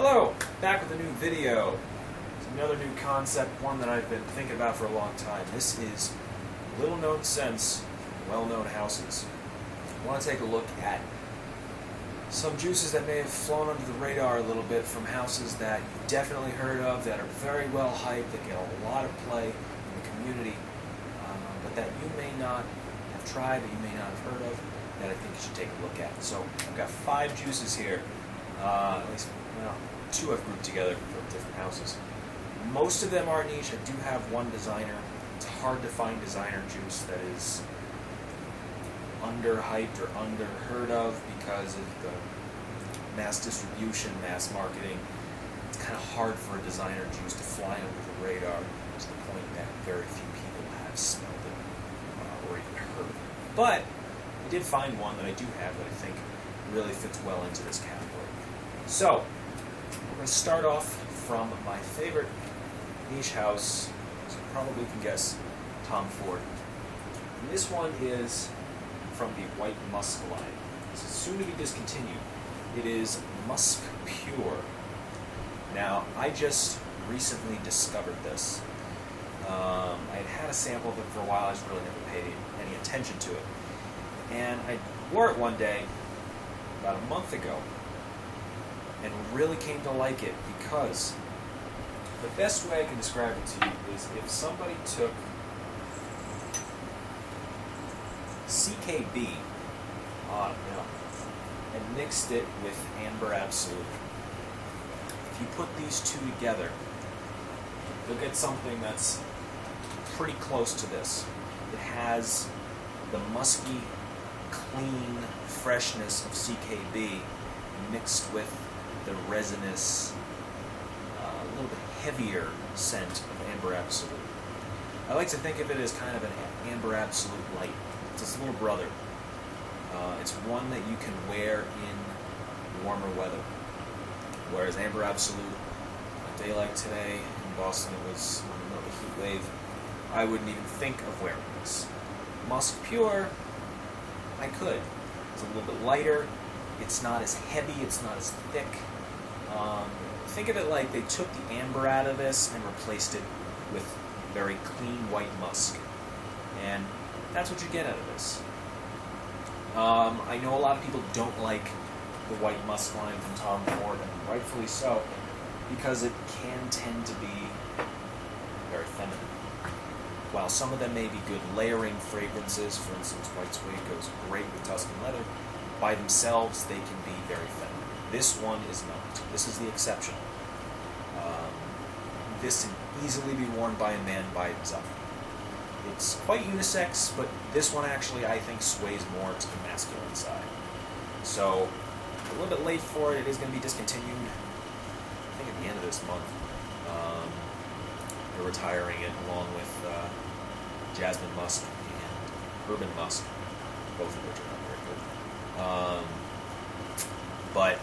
Hello, back with a new video. It's another new concept, one that I've been thinking about for a long time. This is little known scents, well-known houses. I want to take a look at some juices that may have flown under the radar a little bit from houses that you've definitely heard of, that are very well hyped, that get a lot of play in the community, but that you may not have tried, that you may not have heard of, that I think you should take a look at. So I've got 5 juices here, at least, well, 2 I've grouped together from different houses. Most of them are niche. I do have one designer. It's hard to find designer juice that is underhyped or underheard of because of the mass distribution, mass marketing. It's kind of hard for a designer juice to fly under the radar to the point that very few people have smelled it or even heard of it. But I did find one that I do have that I think really fits well into this category. So, we're going to start off from my favorite niche house, as you probably can guess, Tom Ford. And this one is from the White Musk line. This is soon to be discontinued. It is Musk Pure. Now, I just recently discovered this. I had a sample of it for a while. I just really never paid any attention to it. And I wore it one day, about a month ago, and really came to like it because the best way I can describe it to you is if somebody took CKB and mixed it with Amber Absolute. If you put these two together, you'll get something that's pretty close to this. It has the musky, clean freshness of CKB mixed with the resinous, a little bit heavier scent of Amber Absolute. I like to think of it as kind of an Amber Absolute light. It's its little brother. It's one that you can wear in warmer weather. Whereas Amber Absolute, a day like today in Boston, it was in the middle of a heat wave, I wouldn't even think of wearing this. Musk Pure, I could. It's a little bit lighter. It's not as heavy. It's not as thick. Think of it like they took the amber out of this and replaced it with very clean white musk. And that's what you get out of this. I know a lot of people don't like the white musk line from Tom Ford, and rightfully so, because it can tend to be very feminine. While some of them may be good layering fragrances, for instance, White Suede goes great with Tuscan leather, by themselves they can be very feminine. This one is not. This is the exception. This can easily be worn by a man by himself. It's quite unisex, but this one actually, I think, sways more to the masculine side. So, a little bit late for it. It is going to be discontinued, I think, at the end of this month. They're retiring it along with Jasmine Musk and Urban Musk, both of which are not very good. But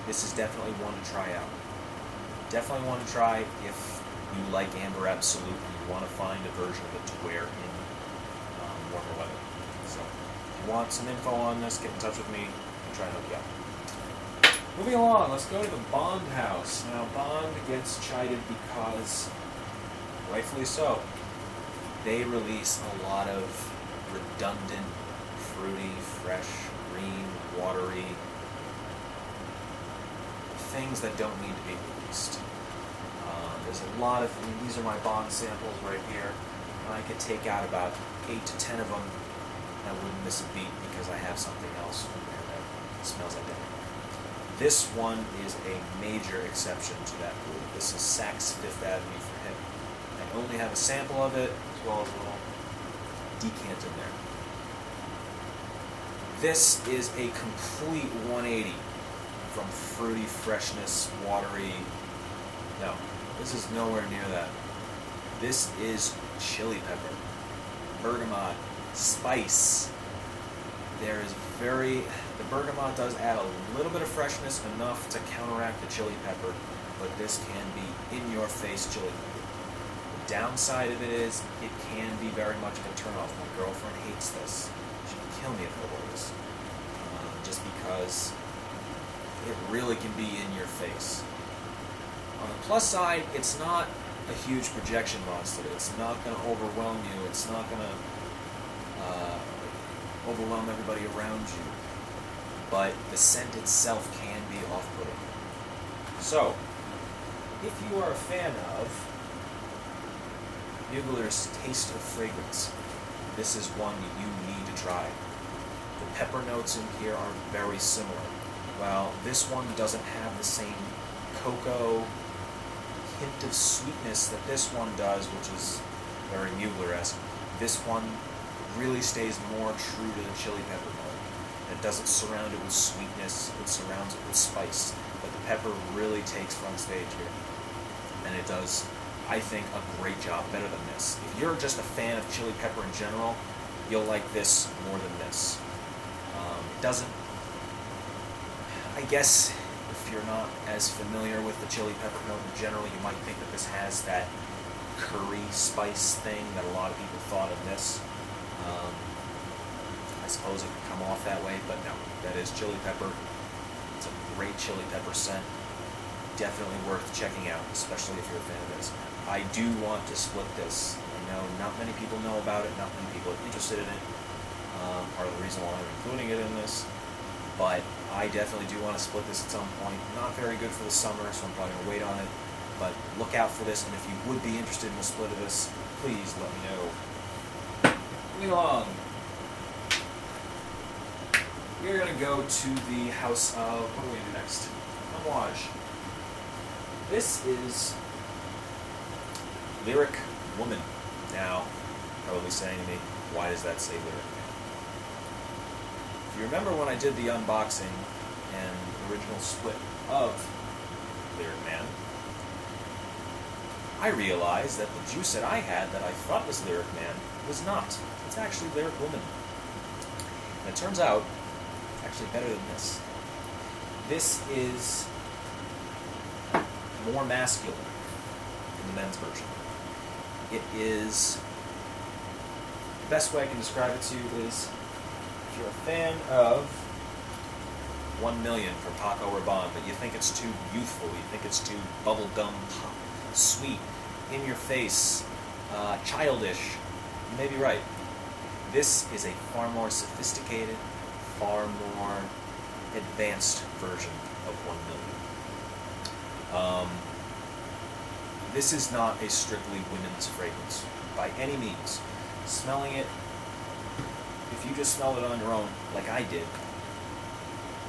this is definitely one to try out. Definitely one to try if you like Amber Absolute and you want to find a version of it to wear in warmer weather. So, if you want some info on this, get in touch with me and try and hook you up. Moving along, let's go to the Bond house. Now, Bond gets chided because, rightfully so, they release a lot of redundant, fruity, fresh, green, watery things that don't need to be released. There's a lot of, these are my Bond samples right here, and I could take out about 8 to 10 of them, and I wouldn't miss a beat because I have something else from there that smells identical. This one is a major exception to that rule. This is Saks Fifth Avenue for him. I only have a sample of it, as well as a little decant in there. This is a complete 180 from fruity freshness, watery. No, this is nowhere near that. This is chili pepper, bergamot, spice. There is the bergamot does add a little bit of freshness, enough to counteract the chili pepper, but this can be in-your-face chili pepper. The downside of it is it can be very much of a turnoff. My girlfriend hates this. She'd kill me if I wore this. Just because it really can be in your face. On the plus side, it's not a huge projection monster. It's not going to overwhelm you. It's not going to overwhelm everybody around you. But the scent itself can be off-putting. So, if you are a fan of Mugler's Taste of Fragrance, this is one you need to try. The pepper notes in here are very similar. While this one doesn't have the same cocoa hint of sweetness that this one does, which is very Mugler-esque, this one really stays more true to the chili pepper note. It doesn't surround it with sweetness, it surrounds it with spice. But the pepper really takes front stage here. And it does, I think, a great job, better than this. If you're just a fan of chili pepper in general, you'll like this more than this. It doesn't, I guess, if you're not as familiar with the chili pepper note in general, you might think that this has that curry spice thing that a lot of people thought of this. I suppose it could come off that way, but no, that is chili pepper. It's a great chili pepper scent. Definitely worth checking out, especially if you're a fan of this. I do want to split this. I know not many people know about it, not many people are interested in it. Part of the reason why I'm including it in this. But I definitely do want to split this at some point. Not very good for the summer, so I'm probably going to wait on it. But look out for this, and if you would be interested in a split of this, please let me know. Moving along. We're going to go to the house of, what are we going to do next? Amouage. This is Lyric Woman. Now, probably saying to me, why does that say Lyric Man? If you remember when I did the unboxing and original split of Lyric Man, I realized that the juice that I had that I thought was Lyric Man was not. It's actually Lyric Woman. And it turns out, it's actually better than this. This is more masculine in the men's version. It is, the best way I can describe it to you is, if you're a fan of 1 Million from Paco Rabanne, but you think it's too youthful, you think it's too bubblegum pop, sweet, in your face, childish, you may be right. This is a far more sophisticated, far more advanced version of 1 Million. This is not a strictly women's fragrance, by any means. Smelling it, if you just smell it on your own, like I did,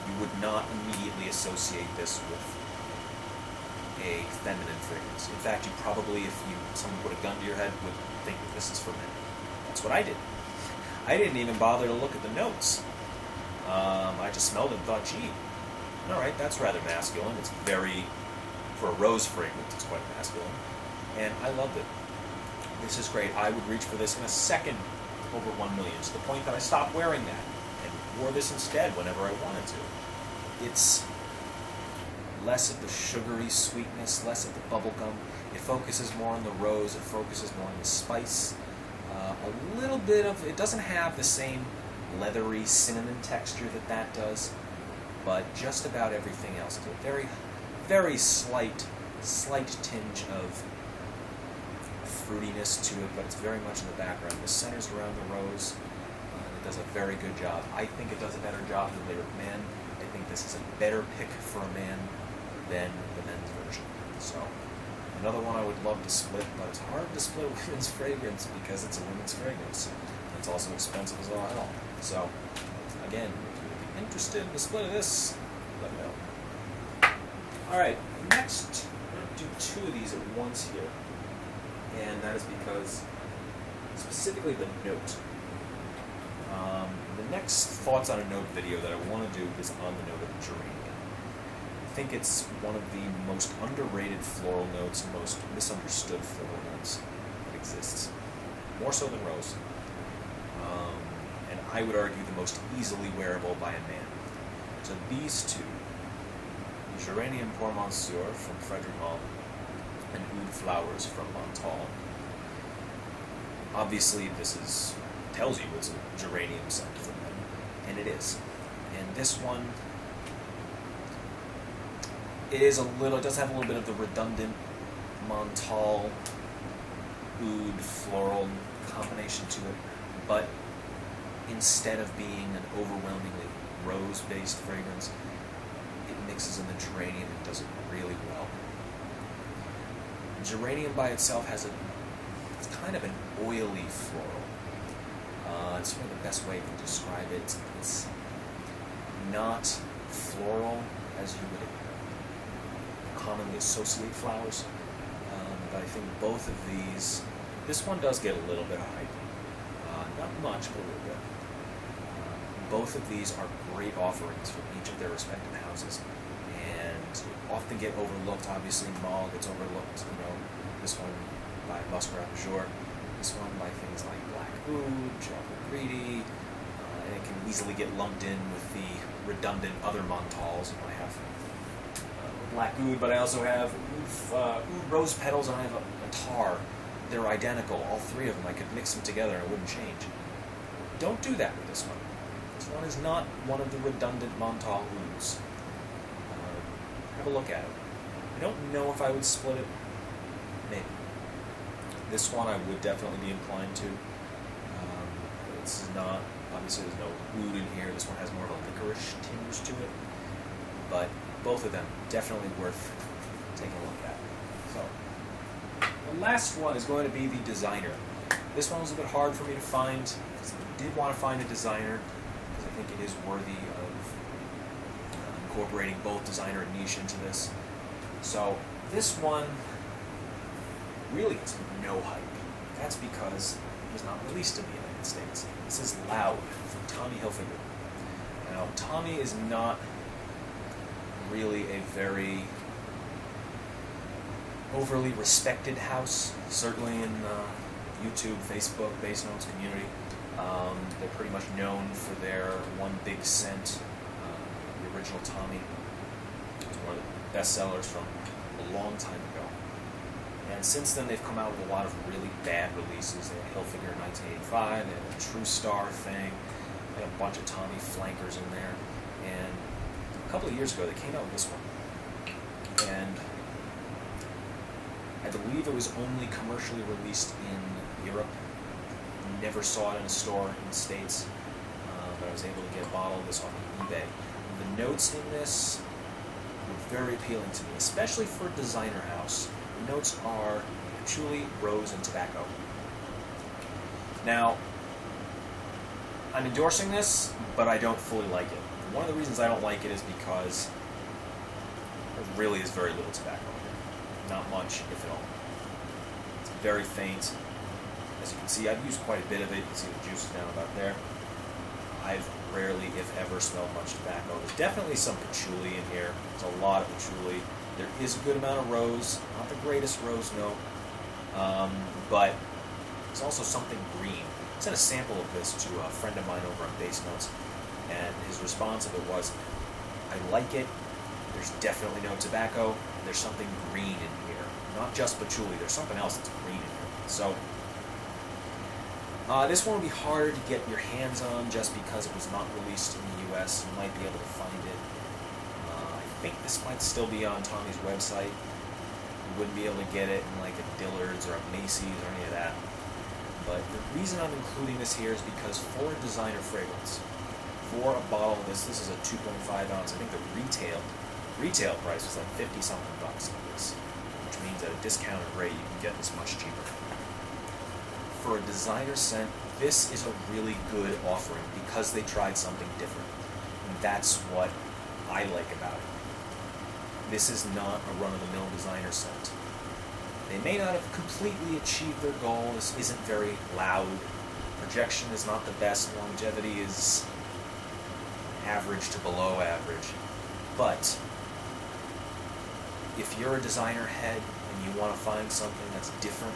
you would not immediately associate this with a feminine fragrance. In fact, you probably, if someone put a gun to your head, would think that this is for men. That's what I did. I didn't even bother to look at the notes. I just smelled it and thought, gee, all right, that's rather masculine. It's very, for a rose fragrance, it's quite masculine. And I loved it. This is great. I would reach for this in a second over 1 Million, to the point that I stopped wearing that and wore this instead whenever I wanted to. It's less of the sugary sweetness, less of the bubblegum. It focuses more on the rose. It focuses more on the spice. A little bit of, it doesn't have the same leathery cinnamon texture that does, but just about everything else. It's a very, very slight tinge of fruitiness to it, but it's very much in the background. This centers around the rose, and it does a very good job. I think it does a better job than Lyric Man. I think this is a better pick for a man than the men's version. So, another one I would love to split, but it's hard to split women's fragrance because it's a women's fragrance. It's also expensive as all hell. So, again, if you would be interested in the split of this, let me know. Alright, next, I'm going to do 2 of these at once here. And that is because, specifically the note. The next Thoughts on a Note video that I want to do is on the note of geranium. I think it's one of the most underrated floral notes and most misunderstood floral notes that exists. More so than rose. And I would argue the most easily wearable by a man. So these 2, Geranium Pour Monsieur from Frederick Malle and Oud Flowers from Montal. Obviously, this tells you it's a geranium scent from them, and it is. And this one, It is a little. It does have a little bit of the redundant Montal oud floral combination to it, but instead of being an overwhelmingly rose-based fragrance, it mixes in the geranium and does it really well. Geranium by itself has it's kind of an oily floral. It's sort of the best way to describe it. It's not floral as you would commonly associate flowers, but I think both of these, this one does get a little bit of hype. Not much, but a little bit. Both of these are great offerings from each of their respective houses, and often get overlooked. Obviously, Mall gets overlooked. This one by Musk or Amouage, this one by things like Black Oud, Chocolate Greedy, and it can easily get lumped in with the redundant other Montals. I have Black Oud, but I also have Oud Rose Petals, and I have a Tar. They're identical, all three of them. I could mix them together and it wouldn't change. Don't do that with this one. This one is not one of the redundant Montal Ouds. Have a look at it. I don't know if I would split it. Maybe. This one I would definitely be inclined to. This is not, obviously there's no oud in here. This one has more of a licorice tinge to it. But both of them definitely worth taking a look at. So, the last one is going to be the designer. This one was a bit hard for me to find, because I did want to find a designer, because I think it is worthy of incorporating both designer and niche into this. So, this one really gets no hype. That's because it was not released in the United States. This is Loud from Tommy Hilfiger. Now, Tommy is not really a very overly respected house, certainly in YouTube, Facebook, Bass Notes community. They're pretty much known for their One Big Scent, the original Tommy. It was one of the best sellers from a long time ago. And since then, they've come out with a lot of really bad releases. They had Hilfiger in 1985, they had a True Star thing, they had a bunch of Tommy flankers in there. And a couple of years ago, they came out with this one. And I believe it was only commercially released in Europe. Never saw it in a store in the States, but I was able to get a bottle of this off of eBay. The notes in this were very appealing to me, especially for a designer house. The notes are patchouli, rose, and tobacco. Now, I'm endorsing this, but I don't fully like it. One of the reasons I don't like it is because there really is very little tobacco in it. Not much, if at all. It's very faint. As you can see, I've used quite a bit of it. You can see the juice is down about there. I've rarely, if ever, smelled much tobacco. There's definitely some patchouli in here. There's a lot of patchouli. There is a good amount of rose. Not the greatest rose note, but there's also something green. I sent a sample of this to a friend of mine over on Bass Notes, and his response of it was, I like it. There's definitely no tobacco. There's something green in here. Not just patchouli. There's something else that's green in here. So, this one will be harder to get your hands on just because it was not released in the U.S. You might be able to find it. I think this might still be on Tommy's website. You wouldn't be able to get it in like a Dillard's or a Macy's or any of that. But the reason I'm including this here is because for a designer fragrance, for a bottle of this is a 2.5 ounce. I think the retail price was like 50-something bucks on this, which means at a discounted rate you can get this much cheaper. For a designer scent, this is a really good offering because they tried something different. And that's what I like about it. This is not a run-of-the-mill designer scent. They may not have completely achieved their goal. This isn't very loud. Projection is not the best. Longevity is average to below average. But if you're a designer head and you want to find something that's different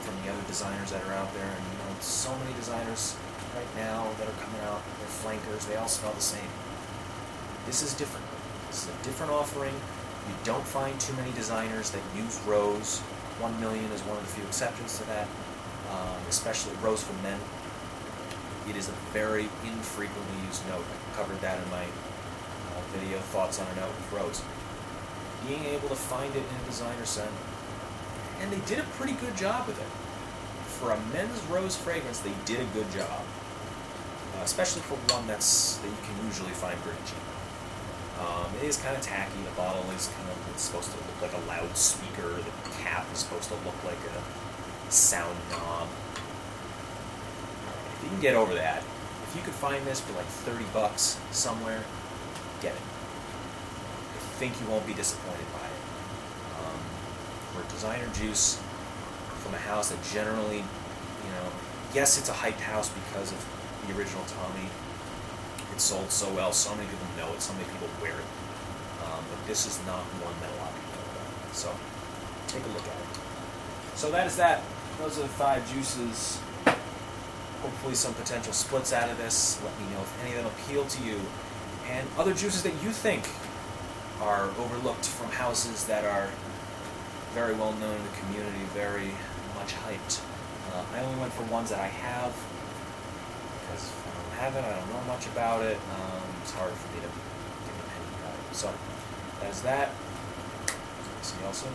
from the other designers that are out there, and so many designers right now that are coming out, they're flankers, they all smell the same. This is different. This is a different offering. You don't find too many designers that use rose. 1 Million is one of the few exceptions to that, especially rose for men. It is a very infrequently used note. I covered that in my video, Thoughts on a Note with Rose. being able to find it in a designer scent. And they did a pretty good job with it. For a men's rose fragrance, they did a good job. Especially for one that you can usually find pretty cheap. It is kind of tacky. The bottle is it's supposed to look like a loudspeaker. The cap is supposed to look like a sound knob. If you can get over that, if you could find this for like $30 somewhere, get it. I think you won't be disappointed by it. For designer juice from a house that generally, yes, it's a hyped house because of the original Tommy. It sold so well, so many people know it, so many people wear it. But this is not one that a lot of people know about. So, take a look at it. So that is that. Those are the 5 juices. Hopefully some potential splits out of this. Let me know if any of them appeal to you. And other juices that you think are overlooked from houses that are very well known in the community, very much hyped. I only went for ones that I have, because if I don't have it, I don't know much about it. It's hard for me to give an opinion about it. So, that's that. See y'all soon.